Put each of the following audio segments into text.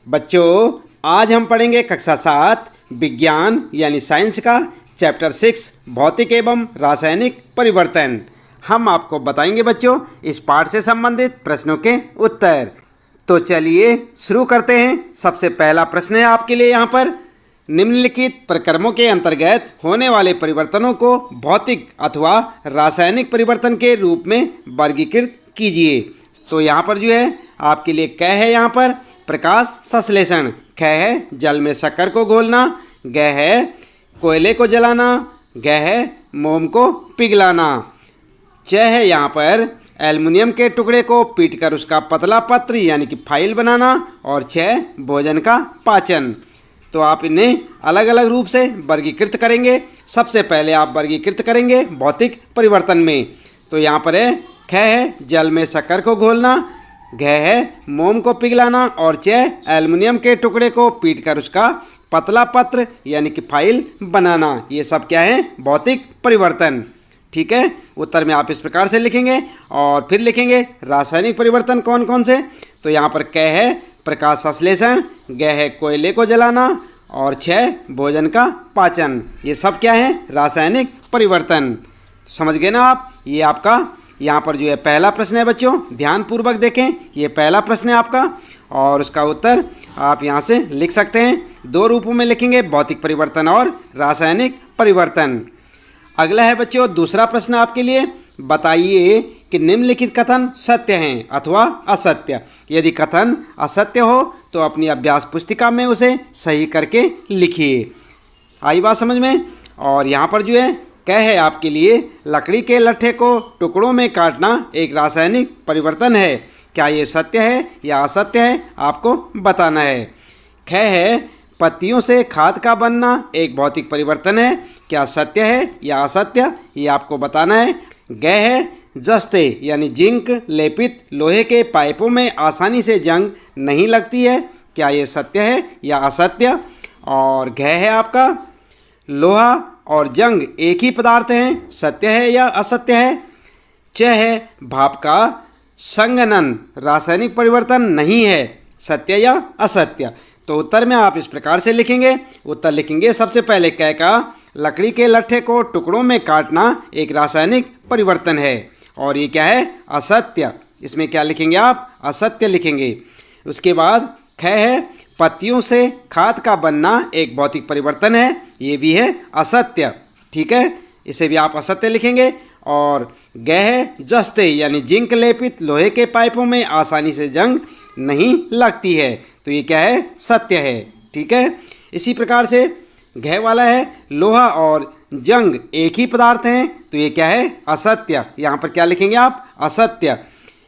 बच्चों, आज हम पढ़ेंगे कक्षा 7 विज्ञान यानी साइंस का चैप्टर 6 भौतिक एवं रासायनिक परिवर्तन। हम आपको बताएंगे बच्चों इस पाठ से संबंधित प्रश्नों के उत्तर। तो चलिए शुरू करते हैं। सबसे पहला प्रश्न है आपके लिए यहाँ पर, निम्नलिखित प्रक्रमों के अंतर्गत होने वाले परिवर्तनों को भौतिक अथवा रासायनिक परिवर्तन के रूप में वर्गीकृत कीजिए। तो यहाँ पर जो है आपके लिए क है यहाँ पर प्रकाश संश्लेषण, ख है जल में शक्कर को घोलना, ग है कोयले को जलाना, ग है मोम को पिघलाना, च है यहाँ पर एल्युमिनियम के टुकड़े को पीटकर उसका पतला पत्र यानी कि फाइल बनाना, और छ भोजन का पाचन। तो आप इन्हें अलग अलग रूप से वर्गीकृत करेंगे। सबसे पहले आप वर्गीकृत करेंगे भौतिक परिवर्तन में। तो यहाँ पर है ख है जल में शक्कर को घोलना, घ है मोम को पिघलाना, और च एल्युमिनियम के टुकड़े को पीटकर उसका पतला पत्र यानी कि फाइल बनाना। ये सब क्या है? भौतिक परिवर्तन। ठीक है, उत्तर में आप इस प्रकार से लिखेंगे। और फिर लिखेंगे रासायनिक परिवर्तन कौन कौन से। तो यहाँ पर क है प्रकाश संश्लेषण, ग है कोयले को जलाना, और छ भोजन का पाचन। ये सब क्या है? रासायनिक परिवर्तन। समझ गए ना आप? ये आपका यहाँ पर जो है पहला प्रश्न है बच्चों, ध्यानपूर्वक देखें। ये पहला प्रश्न है आपका और उसका उत्तर आप यहाँ से लिख सकते हैं। दो रूपों में लिखेंगे, भौतिक परिवर्तन और रासायनिक परिवर्तन। अगला है बच्चों दूसरा प्रश्न आपके लिए, बताइए कि निम्नलिखित कथन सत्य हैं अथवा असत्य। यदि कथन असत्य हो तो अपनी अभ्यास पुस्तिका में उसे सही करके लिखिए। आई बात समझ में? और यहाँ पर जो है कह है आपके लिए, लकड़ी के लट्ठे को टुकड़ों में काटना एक रासायनिक परिवर्तन है। क्या ये सत्य है या असत्य है? आपको बताना है। ख है पत्तियों से खाद का बनना एक भौतिक परिवर्तन है। क्या सत्य है या असत्य? ये आपको बताना है। ग है जस्ते यानी जिंक लेपित लोहे के पाइपों में आसानी से जंग नहीं लगती है। क्या ये सत्य है या असत्य? और घ है आपका लोहा और जंग एक ही पदार्थ हैं। सत्य है या असत्य है? च है भाप का संघनन रासायनिक परिवर्तन नहीं है। सत्य या असत्य? तो उत्तर में आप इस प्रकार से लिखेंगे। उत्तर लिखेंगे सबसे पहले क का लकड़ी के लट्ठे को टुकड़ों में काटना एक रासायनिक परिवर्तन है, और ये क्या है? असत्य। इसमें क्या लिखेंगे आप? असत्य लिखेंगे। उसके बाद ख है पत्तियों से खाद का बनना एक भौतिक परिवर्तन है। ये भी है असत्य। ठीक है, इसे भी आप असत्य लिखेंगे। और ग है जस्ते यानी जिंक लेपित लोहे के पाइपों में आसानी से जंग नहीं लगती है। तो ये क्या है? सत्य है। ठीक है, इसी प्रकार से घ वाला है लोहा और जंग एक ही पदार्थ हैं। तो ये क्या है? असत्य। यहाँ पर क्या लिखेंगे आप? असत्य।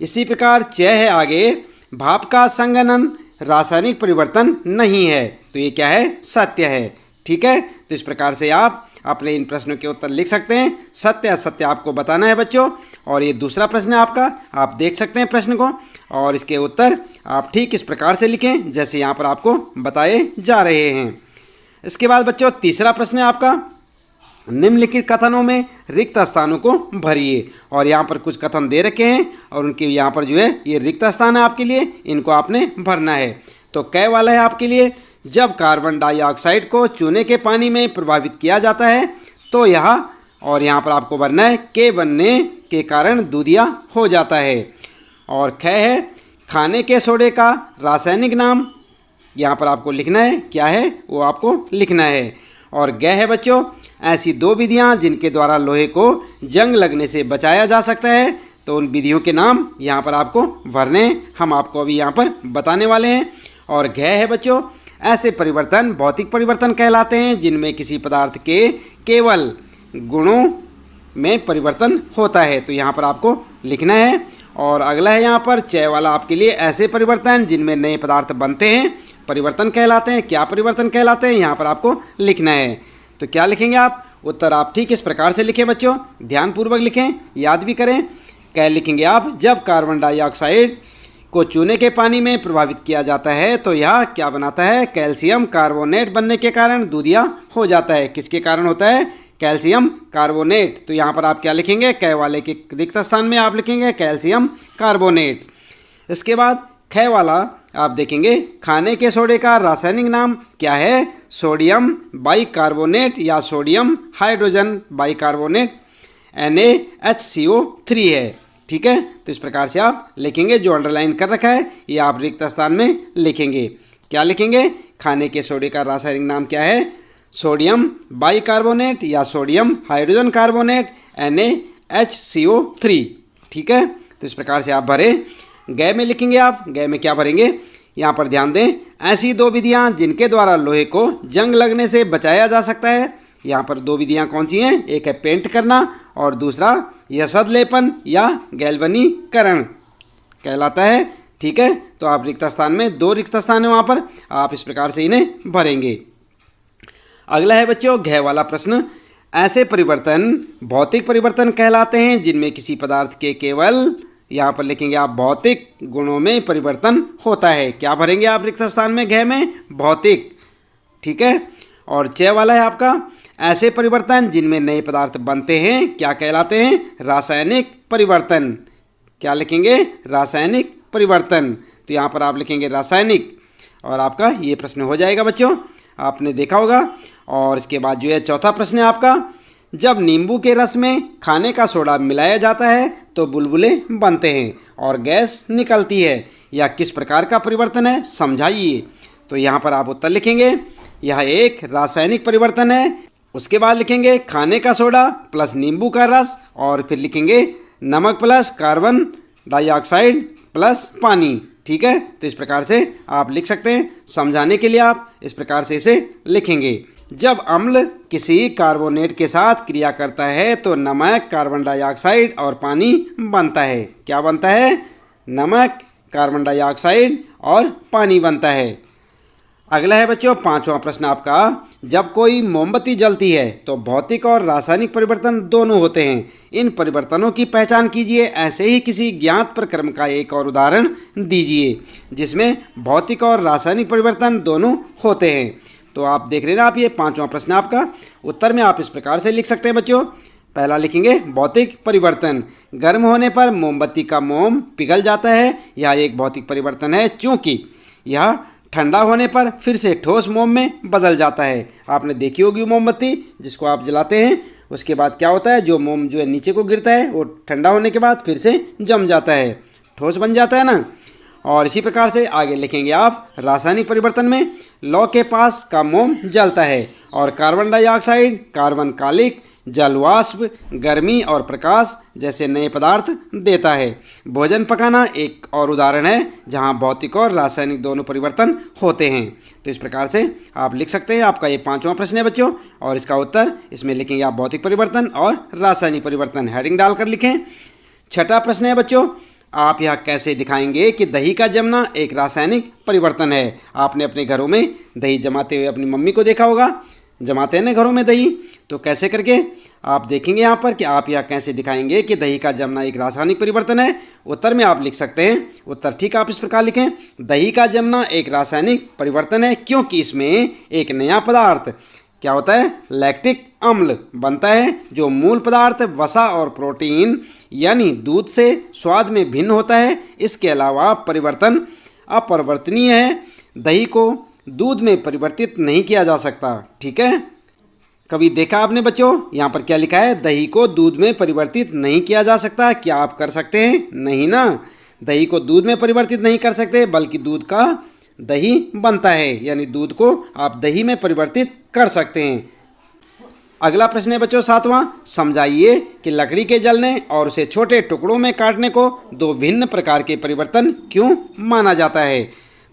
इसी प्रकार च है आगे, भाप का संघनन रासायनिक परिवर्तन नहीं है। तो ये क्या है? सत्य है। ठीक है, तो इस प्रकार से आप अपने इन प्रश्नों के उत्तर लिख सकते हैं। सत्य असत्य आपको बताना है बच्चों। और ये दूसरा प्रश्न है आपका, आप देख सकते हैं प्रश्न को, और इसके उत्तर आप ठीक इस प्रकार से लिखें जैसे यहाँ पर आपको बताए जा रहे हैं। इसके बाद बच्चों तीसरा प्रश्न है आपका, निम्नलिखित कथनों में रिक्त स्थानों को भरिए। और यहाँ पर कुछ कथन दे रखे हैं और उनके यहाँ पर जो है ये रिक्त स्थान है आपके लिए, इनको आपने भरना है। तो क वाला है आपके लिए, जब कार्बन डाइऑक्साइड को चूने के पानी में प्रभावित किया जाता है तो यह, और यहाँ पर आपको भरना है, के बनने के कारण दूधिया हो जाता है। और ख है खाने के सोडे का रासायनिक नाम, यहाँ पर आपको लिखना है, क्या है वो आपको लिखना है। और ग है बच्चों ऐसी दो विधियाँ जिनके द्वारा लोहे को जंग लगने से बचाया जा सकता है। तो उन विधियों के नाम यहाँ पर आपको भरने, हम आपको अभी यहाँ पर बताने वाले हैं। और घ है बच्चों ऐसे परिवर्तन भौतिक परिवर्तन कहलाते हैं जिनमें किसी पदार्थ के केवल गुणों में परिवर्तन होता है। तो यहाँ पर आपको लिखना है। और अगला है यहाँ पर च वाला आपके लिए, ऐसे परिवर्तन जिनमें नए पदार्थ बनते हैं परिवर्तन कहलाते हैं। क्या परिवर्तन कहलाते हैं? यहाँ पर आपको लिखना है। तो क्या लिखेंगे आप? उत्तर आप ठीक इस प्रकार से लिखें बच्चों, ध्यानपूर्वक लिखें, याद भी करें। क्या लिखेंगे आप? जब कार्बन डाइऑक्साइड को चूने के पानी में प्रभावित किया जाता है तो यह क्या बनाता है? कैल्शियम कार्बोनेट बनने के कारण दूधिया हो जाता है। किसके कारण होता है? Calcium carbonate. तो यहाँ पर आप क्या लिखेंगे? क वाले के रिक्त स्थान में आप लिखेंगे कैल्शियम कार्बोनेट। इसके बाद ख वाला आप देखेंगे खाने के सोडे का रासायनिक नाम क्या है? सोडियम बाइकार्बोनेट या सोडियम हाइड्रोजन बाइकार्बोनेट NaHCO3 है। ठीक है, तो इस प्रकार से आप लिखेंगे। जो अंडरलाइन कर रखा है ये आप रिक्त स्थान में लिखेंगे। क्या लिखेंगे? खाने के सोडे का रासायनिक नाम क्या है? सोडियम बाइकार्बोनेट या सोडियम हाइड्रोजन कार्बोनेट NaHCO3। ठीक है, तो इस प्रकार से आप भरें। गै में लिखेंगे आप। गै में क्या भरेंगे? यहाँ पर ध्यान दें, ऐसी दो विधियाँ जिनके द्वारा लोहे को जंग लगने से बचाया जा सकता है। यहाँ पर दो विधियाँ कौन सी हैं? एक है पेंट करना और दूसरा यसद लेपन या गैल्वनीकरण कहलाता है। ठीक है, तो आप रिक्त स्थान में, दो रिक्त स्थान है वहाँ पर, आप इस प्रकार से इन्हें भरेंगे। अगला है बच्चों घ वाला प्रश्न। ऐसे परिवर्तन भौतिक परिवर्तन कहलाते हैं जिनमें किसी पदार्थ के केवल, यहाँ पर लिखेंगे आप, भौतिक गुणों में परिवर्तन होता है। क्या भरेंगे आप रिक्त स्थान में? घ में भौतिक। ठीक है, और च वाला है आपका ऐसे परिवर्तन जिनमें नए पदार्थ बनते हैं क्या कहलाते हैं? रासायनिक परिवर्तन। क्या लिखेंगे? रासायनिक परिवर्तन। तो यहाँ पर आप लिखेंगे रासायनिक और आपका ये प्रश्न हो जाएगा बच्चों, आपने देखा होगा। और इसके बाद जो है चौथा प्रश्न है आपका, जब नींबू के रस में खाने का सोडा मिलाया जाता है तो बुलबुले बनते हैं और गैस निकलती है। यह किस प्रकार का परिवर्तन है? समझाइए। तो यहाँ पर आप उत्तर लिखेंगे, यह एक रासायनिक परिवर्तन है। उसके बाद लिखेंगे खाने का सोडा प्लस नींबू का रस और फिर लिखेंगे नमक प्लस कार्बन डाइऑक्साइड प्लस पानी। ठीक है, तो इस प्रकार से आप लिख सकते हैं। समझाने के लिए आप इस प्रकार से इसे लिखेंगे। जब अम्ल किसी कार्बोनेट के साथ क्रिया करता है तो नमक, कार्बन डाइऑक्साइड और पानी बनता है। क्या बनता है? नमक, कार्बन डाइऑक्साइड और पानी बनता है। अगला है बच्चों पांचवा प्रश्न आपका, जब कोई मोमबत्ती जलती है तो भौतिक और रासायनिक परिवर्तन दोनों होते हैं। इन परिवर्तनों की पहचान कीजिए। ऐसे ही किसी ज्ञात प्रक्रम का एक और उदाहरण दीजिए जिसमें भौतिक और रासायनिक परिवर्तन दोनों होते हैं। तो आप देख रहे हैं आप, ये पांचवा प्रश्न आपका। उत्तर में आप इस प्रकार से लिख सकते हैं बच्चों। पहला लिखेंगे भौतिक परिवर्तन, गर्म होने पर मोमबत्ती का मोम पिघल जाता है। यह एक भौतिक परिवर्तन है क्योंकि यह ठंडा होने पर फिर से ठोस मोम में बदल जाता है। आपने देखी होगी मोमबत्ती जिसको आप जलाते हैं, उसके बाद क्या होता है, जो मोम जो है नीचे को गिरता है वो ठंडा होने के बाद फिर से जम जाता है, ठोस बन जाता है ना। और इसी प्रकार से आगे लिखेंगे आप रासायनिक परिवर्तन में लौ के पास का मोम जलता है और कार्बन डाइऑक्साइड, कार्बन कालिक, जलवाष्प, गर्मी और प्रकाश जैसे नए पदार्थ देता है। भोजन पकाना एक और उदाहरण है जहां भौतिक और रासायनिक दोनों परिवर्तन होते हैं। तो इस प्रकार से आप लिख सकते हैं। आपका ये पांचवा प्रश्न है बच्चों और इसका उत्तर इसमें लिखेंगे आप भौतिक परिवर्तन और रासायनिक परिवर्तन, हेडिंग डालकर लिखें। छठा प्रश्न है बच्चों, आप यह कैसे दिखाएंगे कि दही का जमना एक रासायनिक परिवर्तन है? आपने अपने घरों में दही जमाते हुए अपनी मम्मी को देखा होगा, जमाते हैं ना घरों में दही, तो कैसे करके आप देखेंगे यहाँ पर कि आप यह कैसे दिखाएंगे कि दही का जमना एक रासायनिक परिवर्तन है। उत्तर में आप लिख सकते हैं, उत्तर ठीक आप इस प्रकार लिखें, दही का जमना एक रासायनिक परिवर्तन है क्योंकि इसमें एक नया पदार्थ क्या होता है, लैक्टिक अम्ल बनता है जो मूल पदार्थ वसा और प्रोटीन यानी दूध से स्वाद में भिन्न होता है। इसके अलावा परिवर्तन अपरिवर्तनीय है, दही को दूध में परिवर्तित नहीं किया जा सकता। ठीक है, कभी देखा आपने बच्चों यहाँ पर क्या लिखा है, दही को दूध में परिवर्तित नहीं किया जा सकता। क्या आप कर सकते हैं? नहीं ना, दही को दूध में परिवर्तित नहीं कर सकते बल्कि दूध का दही बनता है, यानी दूध को आप दही में परिवर्तित कर सकते हैं। अगला प्रश्न है बच्चों सातवां, समझाइए कि लकड़ी के जलने और उसे छोटे टुकड़ों में काटने को दो भिन्न प्रकार के परिवर्तन क्यों माना जाता है?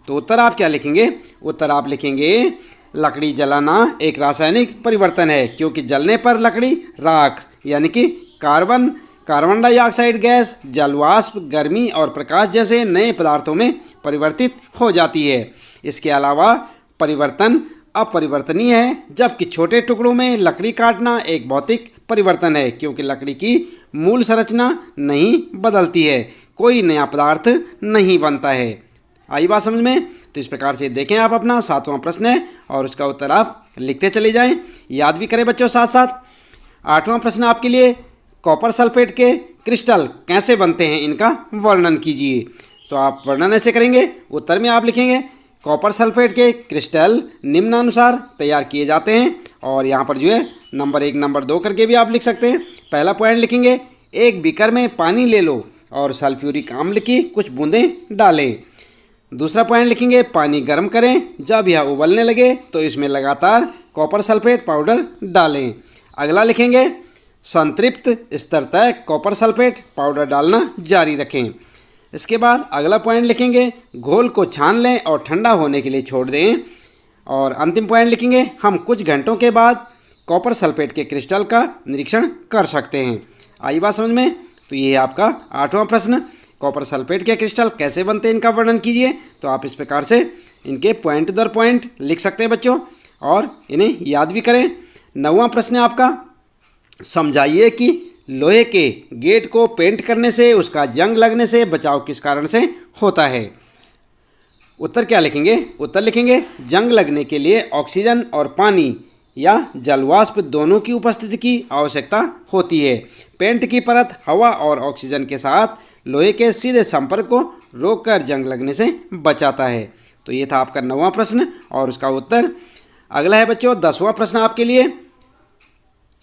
तो उत्तर आप क्या लिखेंगे? उत्तर आप लिखेंगे लकड़ी जलाना एक रासायनिक परिवर्तन है क्योंकि जलने पर लकड़ी राख यानी कि कार्बन डाइऑक्साइड गैस, जलवाष्प, गर्मी और प्रकाश जैसे नए पदार्थों में परिवर्तित हो जाती है। इसके अलावा परिवर्तन अपरिवर्तनीय है जबकि छोटे टुकड़ों में लकड़ी काटना एक भौतिक परिवर्तन है क्योंकि लकड़ी की मूल संरचना नहीं बदलती है, कोई नया पदार्थ नहीं बनता है। आई बात समझ में? तो इस प्रकार से देखें आप अपना सातवां प्रश्न है और उसका उत्तर आप लिखते चले जाएं, याद भी करें बच्चों साथ साथ। आठवां प्रश्न आपके लिए, कॉपर सल्फेट के क्रिस्टल कैसे बनते हैं, इनका वर्णन कीजिए। तो आप वर्णन ऐसे करेंगे। उत्तर में आप लिखेंगे कॉपर सल्फेट के क्रिस्टल निम्नानुसार तैयार किए जाते हैं। और यहाँ पर जो है नंबर 1 नंबर 2 करके भी आप लिख सकते हैं। पहला पॉइंट लिखेंगे एक बीकर में पानी ले लो और सल्फ्यूरिक अम्ल की कुछ बूंदें डालें। दूसरा पॉइंट लिखेंगे पानी गर्म करें, जब यह उबलने लगे तो इसमें लगातार कॉपर सल्फेट पाउडर डालें। अगला लिखेंगे संतृप्त स्तर तक कॉपर सल्फेट पाउडर डालना जारी रखें। इसके बाद अगला पॉइंट लिखेंगे घोल को छान लें और ठंडा होने के लिए छोड़ दें। और अंतिम पॉइंट लिखेंगे हम कुछ घंटों के बाद कॉपर सल्फेट के क्रिस्टल का निरीक्षण कर सकते हैं। आई बात समझ में? तो ये है आपका 8वां प्रश्न, कॉपर सल्फेट के क्रिस्टल कैसे बनते हैं इनका वर्णन कीजिए। तो आप इस प्रकार से इनके पॉइंट दर पॉइंट लिख सकते हैं बच्चों और इन्हें याद भी करें। 9वां प्रश्न है आपका समझाइए कि लोहे के गेट को पेंट करने से उसका जंग लगने से बचाव किस कारण से होता है। उत्तर क्या लिखेंगे? उत्तर लिखेंगे जंग लगने के लिए ऑक्सीजन और पानी या जलवाष्प दोनों की उपस्थिति की आवश्यकता होती है। पेंट की परत हवा और ऑक्सीजन के साथ लोहे के सीधे संपर्क को रोककर जंग लगने से बचाता है। तो ये था आपका 9वां प्रश्न और उसका उत्तर। अगला है बच्चों 10वां प्रश्न आपके लिए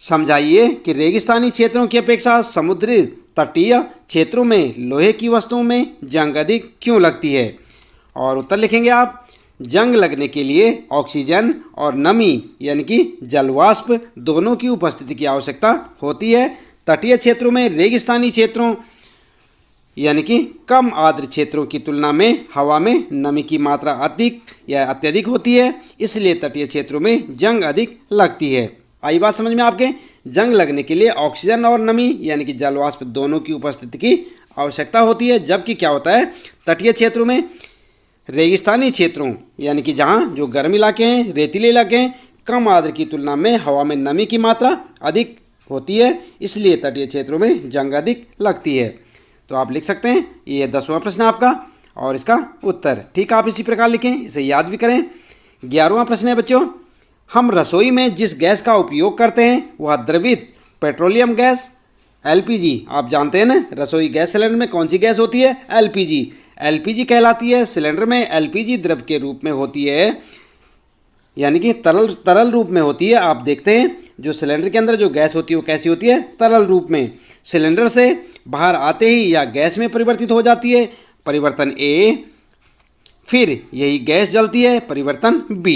समझाइए कि रेगिस्तानी क्षेत्रों की अपेक्षा समुद्री तटीय क्षेत्रों में लोहे की वस्तुओं में जंग अधिक क्यों लगती है। और उत्तर लिखेंगे आप जंग लगने के लिए ऑक्सीजन और नमी यानी कि जलवाष्प दोनों की उपस्थिति की आवश्यकता होती है। तटीय क्षेत्रों में रेगिस्तानी क्षेत्रों यानी कि कम आर्द्र क्षेत्रों की तुलना में हवा में नमी की मात्रा अधिक या अत्यधिक होती है, इसलिए तटीय क्षेत्रों में जंग अधिक लगती है। आई बात समझ में आपके? जंग लगने के लिए ऑक्सीजन और नमी यानी कि जलवाष्प दोनों की उपस्थिति की आवश्यकता होती है, जबकि क्या होता है तटीय क्षेत्रों में रेगिस्तानी क्षेत्रों यानी कि जहाँ जो गर्म इलाके हैं, रेतीले इलाके हैं, कम आर्द्र की तुलना में हवा में नमी की मात्रा अधिक होती है, इसलिए तटीय क्षेत्रों में जंग अधिक लगती है। तो आप लिख सकते हैं ये 10वां प्रश्न आपका और इसका उत्तर। ठीक, आप इसी प्रकार लिखें, इसे याद भी करें। 11वां प्रश्न है बच्चों हम रसोई में जिस गैस का उपयोग करते हैं वह द्रवित पेट्रोलियम गैस LPG, आप जानते हैं ना रसोई गैस सिलेंडर में कौन सी गैस होती है? LPG कहलाती है। सिलेंडर में LPG द्रव के रूप में होती है यानी कि तरल रूप में होती है। आप देखते हैं जो सिलेंडर के अंदर जो गैस होती है वो कैसी होती है? तरल रूप में। सिलेंडर से बाहर आते ही यह गैस में परिवर्तित हो जाती है, परिवर्तन A। फिर यही गैस जलती है, परिवर्तन B।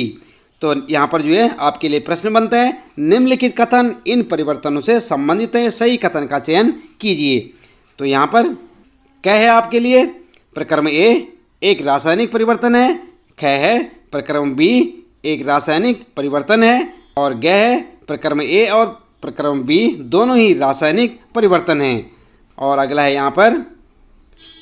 तो यहाँ पर जो है आपके लिए प्रश्न बनता है निम्नलिखित कथन इन परिवर्तनों से संबंधित है, सही कथन का चयन कीजिए। तो यहाँ पर क्या है आपके लिए? प्रक्रम A एक रासायनिक परिवर्तन है, ख है प्रक्रम B एक रासायनिक परिवर्तन है, और ग है प्रक्रम A और प्रक्रम B दोनों ही रासायनिक परिवर्तन हैं। और अगला है यहाँ पर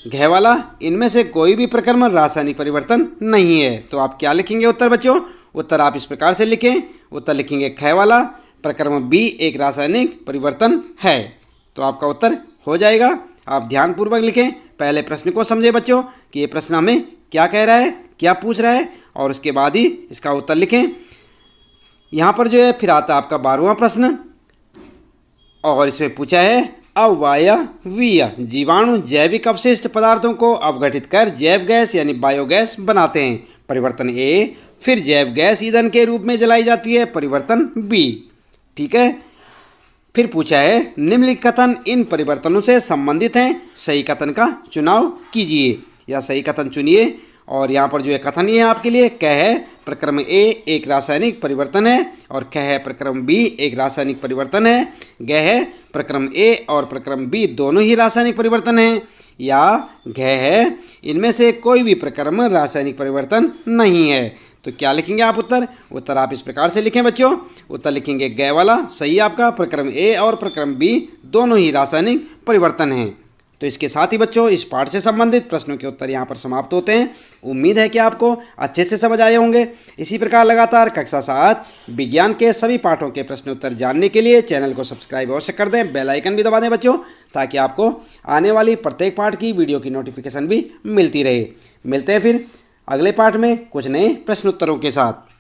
घ वाला, इनमें से कोई भी प्रक्रम रासायनिक परिवर्तन नहीं है। तो आप क्या लिखेंगे उत्तर बच्चों? उत्तर आप इस प्रकार से लिखें। उत्तर लिखेंगे ख वाला प्रक्रम B एक रासायनिक परिवर्तन है। तो आपका उत्तर हो जाएगा। आप ध्यानपूर्वक लिखें, पहले प्रश्न को समझे बच्चों कि ये प्रश्न हमें क्या कह रहा है, क्या पूछ रहा है, और उसके बाद ही इसका उत्तर लिखें। यहाँ पर जो है फिर आता है आपका 12वां प्रश्न और इसमें पूछा है अवायवीय जीवाणु जैविक अवशिष्ट पदार्थों को अवघटित कर जैव गैस यानी बायोगैस बनाते हैं, परिवर्तन A। फिर जैव गैस ईंधन के रूप में जलाई जाती है, परिवर्तन B। ठीक है, फिर पूछा है निम्नलिखित कथन इन परिवर्तनों से संबंधित हैं, सही कथन का चुनाव कीजिए या सही कथन चुनिए। और यहाँ पर जो है कथन ये है आपके लिए क है प्रक्रम A एक रासायनिक परिवर्तन है और ख है प्रक्रम B एक रासायनिक परिवर्तन है, ग है प्रक्रम A और प्रक्रम B दोनों ही रासायनिक परिवर्तन हैं, या घ है इनमें से कोई भी प्रक्रम रासायनिक परिवर्तन नहीं है। तो क्या लिखेंगे आप उत्तर? उत्तर आप इस प्रकार से लिखें बच्चों। उत्तर लिखेंगे ग वाला सही आपका, प्रक्रम A और प्रक्रम B दोनों ही रासायनिक परिवर्तन हैं। तो इसके साथ ही बच्चों इस पाठ से संबंधित प्रश्नों के उत्तर यहाँ पर समाप्त होते हैं। उम्मीद है कि आपको अच्छे से समझ आए होंगे। इसी प्रकार लगातार कक्षा 7 विज्ञान के सभी पाठों के प्रश्न उत्तर जानने के लिए चैनल को सब्सक्राइब अवश्य कर दें, बेल आइकन भी दबा दें बच्चों, ताकि आपको आने वाली प्रत्येक पाठ की वीडियो की नोटिफिकेशन भी मिलती रहे। मिलते हैं फिर अगले पाठ में कुछ नए प्रश्न उत्तरों के साथ।